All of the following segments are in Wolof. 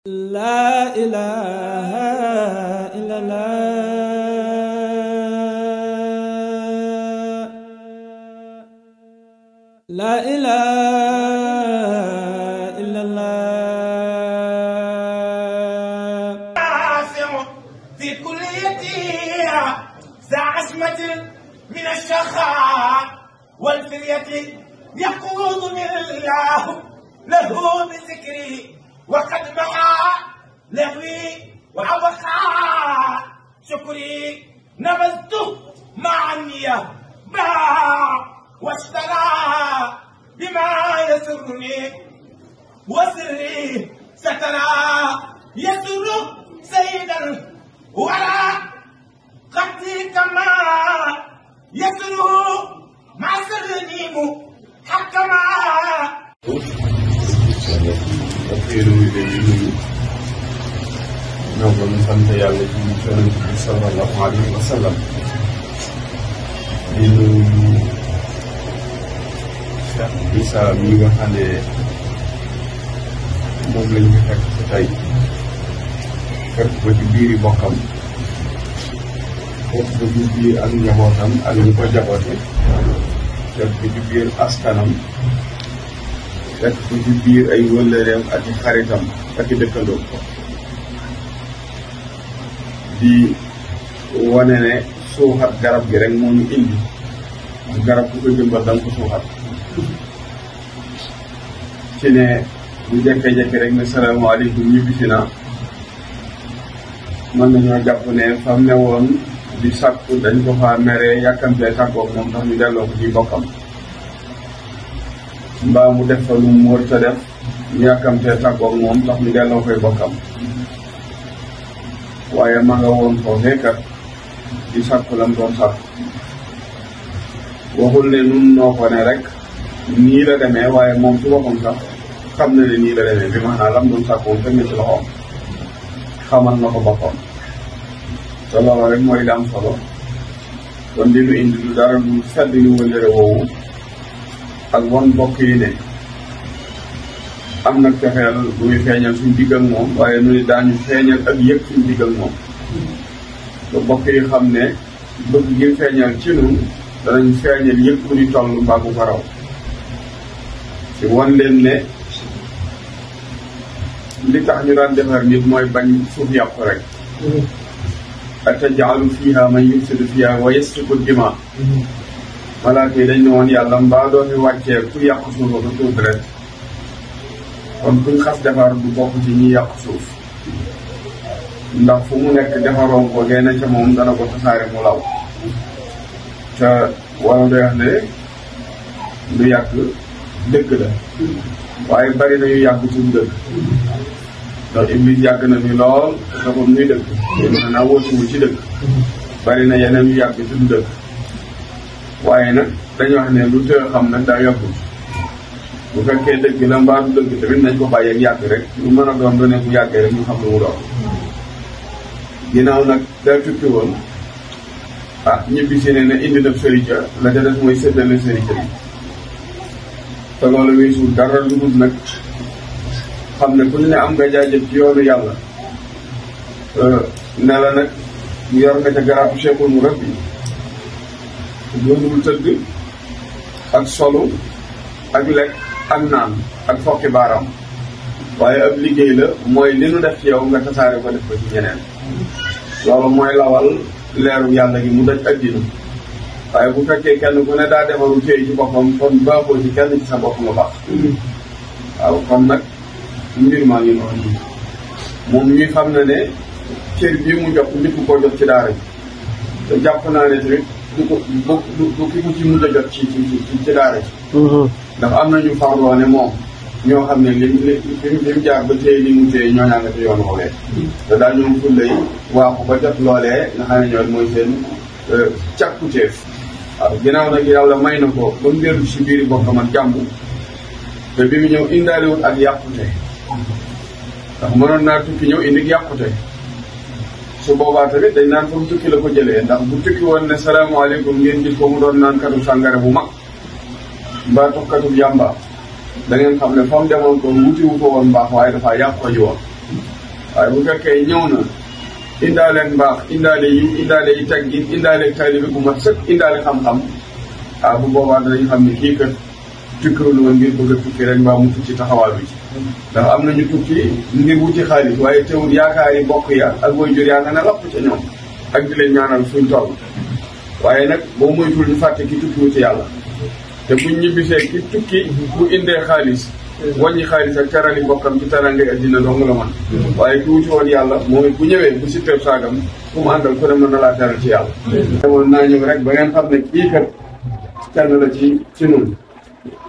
لا إله إلا الله لا إله إلا الله في كليتي ذا عزمة من الشخاء والفرية يقودني الله له بذكري وقد محى لهوي وأبقى شكري نبذت مع النية باع واشترى بما يسرني وسري سترى يسر سيدا ولا قدي كما يسر مع سرني حكما Akhirul Bidayni Nabi sant Yàlla ci Yonent bi sallallahu alayhi wa sallam di nuyu Cheikh Issa mi nga xam ne moom lañ fi fekk ci tey fekk ko ci biiri bokkam fekk ko ci biir ak njabootam ak ñu ko jaboote fekk ko ci biir askanam fekk ko ci biir ay wëllëreem ak i xaritam ak i dëkkandoo di wane ne suuxat garab gi rek moo ñu indi garab ku ko jëmbat danga ko suuxat ci ne bu jekke-jekke rek ne salaamaaleykum ñibbisi naa mën nañoo jàpp ne fam ne woon di sàkku dañ ko faa meree yàkkamtee sàkkoog moom tax ñu delloo ko ci bokkam mbaa mu def fa lu mu wër ta def ñu yàkkamtee tàggoog moom tax ñu delloo koy bokkam waaye ma nga woon foofee kat di sàkku lam doon sàkku waxul ne nun noo ko ne rek nii la demee waaye moom su boppam sax xam na ne nii la demee bi maanaam lam doon sàkku moom teg na ci loxoom xamal na ko boppam te loolu rek mooy li am solo kon li nu indi lu dara lu fedd lu wëllëre woowu ak won mbokk yi ne am na cofeel bu muy feeñal suñ digg ak moom waaye nu ni daañu feeñal ak yëg suñ digg ak moom ba mbokk yi xam ne bëgg gi feeñal ci nun danañ feeñal yëg bu ñu toll mbaa bu ko raw ci won leen ne li tax ñu daan defar nit mooy bañ suuf yàqu rek ataj'alu fiha man yufsidu fiha wa yasfiku dima malaaka yi dañ ne woon yàlla mbaa doo fi wàccee ku yàq suuf ba tuub rek kon kuñ xas defar du bokk ci ñi yàq suuf ndax fu mu nekk defaroon ko gay na ca moom dana ko tasaare mu law te wala day wax ne lu yàgg dëgg la waaye bari na yu yàgg suñ dëgg ndax Iblis yàgg na fi lool te ko muy dëgg mën naa wóotuwul ci dëgg bari na yeneen yu yàgg suñ dëgg waaye nag dañu wax ne lu tëë xam nag daa yokkul bu fekkee dëgg la mbaa du dëgg tamit nañ ko bàyyi ak yàgg rek lu mën a doon lu ne bu yàggee rek ñu xam lu mu doon ginnaaw nag daa tukki woon ñibbi si ne ne indi na sërica la ca des mooy séddale sërica yi te loolu weesul dara lu dul nag xam ne ku ñu ne am nga jaajëf ci yoonu yàlla ne la nag yor nga ca garabu cheikhul mu rabbi doonul tëdd ak solu ak lekk ak naan ak fokki baaraam waaye ab liggéey la mooy li nu def ci yow nga tasaare ko def ko ci ñeneen loolu mooy lawal leeru yàlla gi mu daj addina waaye bu fekkee kenn ku ne daa defaru téy ci boppam kon baaxoo ci kenn ci sa bopp nga baax waaw kon nag mbir maa ngi noonu moom ñuy xam na ne cër bii mu jox nit ku ko jox ci daara ji te jàpp naa ne tamit du ki ko ci mujj a jot ci daara ji ndax am nañu farloo ne moom ñoo xam ne lim jaar ba téye li mu téye ñoo ñaa nga te yoon woowee te daal ñoom fullay waaxu ba jot loolee nga xam ne ñooy mooy seen càkkutéef waaw ginnaaw nag yàlla may na ko ba mu dellu si biiri bokkam ak jàmm te bi mu ñëw indaaliwul ak yàqute ndax mënoon naa tukki ñëw indi yàqute su boobaa tamit dañ naan fa mu tukki la ko jëlee ndax bu tukki woon ne salaamaaleykum ngeen gis ko mu doon naan katu sàngara bu mag mbaa tuxkatub yàmba da ngeen xam ne fa mu demoon ko wuti wu ko woon mbaax waaye dafaa yàq ko ji woon waaye bu fekkee ñëw na indaale mbaax indaale yiw indaale yi teggin indaale taalibe bu mat sëkk indaale xam-xam bu boobaa danañ xam ne kii kat tukkiwul woon ngir bëgg a tukki rek mbaa mu tukki taxawaay bi ndax am nañu tukki ngir wuti xaalis waaye teewul yaakaar yi bokk ya ak waajur yaa nga ne lapp ca ñoom ak di leen ñaanal fuñ toll waaye nag boo moytul ñu fàtte ki tukki wuti yàlla te buñ ñibbisee ki tukki bu indee xaalis wàññi xaalis ak terali bokkam ci teranga addina dong la man waaye ki wuti woon yàlla moom it bu ñëwee bu sitteeb saagam fu mu àndal ku ne mën na laa teral ci yàlla demoon naa ñëw rek ba ngeen xam ne kii kat kenn la ci nun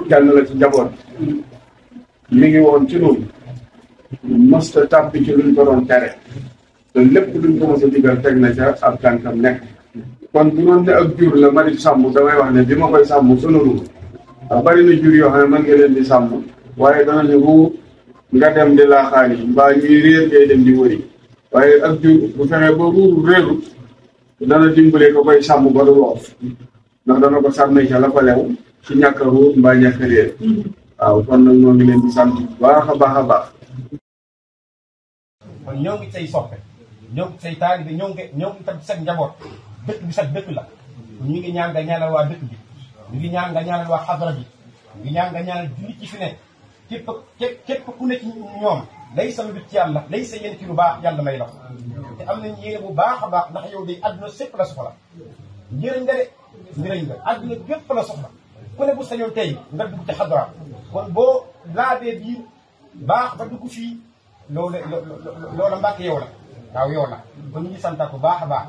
kenn la ci njaboot mi ngi woon ci nun mosta tàbbi ci luñ ko doon tere te lépp luñ ko mos a digal teg na ca ab tànkam nekk kon bu doon ne ak jur la ma di sàmm damay wax ne bi ma koy sàmm sonalu waaw bari na jur yoo xam ne mën nga leen di sàmm waaye danañu ruur nga dem di laaxaani mbaa ñuy réer ngay dem di wëri waaye ak jur bu fexee ba ruuru réeru dana dimbale ko koy sàmm ba du loof ndax dana ko sàmmee ca la fa lew ci ñàkk a ruur mbaa ñàkk a réer waaw kon nag ñoo ngi leen di sant baax a baax a baax. kon ñoo ngi say soppe ñoo ngi say taalibe ñoo ngi tam sag njaboot dëkk bi sag dëkk la ñu ngi ñaan nga ñaanal waa dëkk bi ñu ngi ñaan nga ñaanal waa xadra bi ñu ngi ñaan nga ñaanal jullit ci fi ne képp ku ne ci ñoom lay sa mbir ci yàlla lay sa yéen ci lu baax yàlla may la ko te am nañ yéene bu baax a baax ndax yow day àdduna sépp la soxla njëriñ nga de njëriñ nga àdduna gépp la soxla ku ne bu sañoon tey nga dugg ci xadra kon boo laabee biir baax ba dugg fii loola mbàkk yow la waaw yow la kon ñu ngi santaat bu baax a baax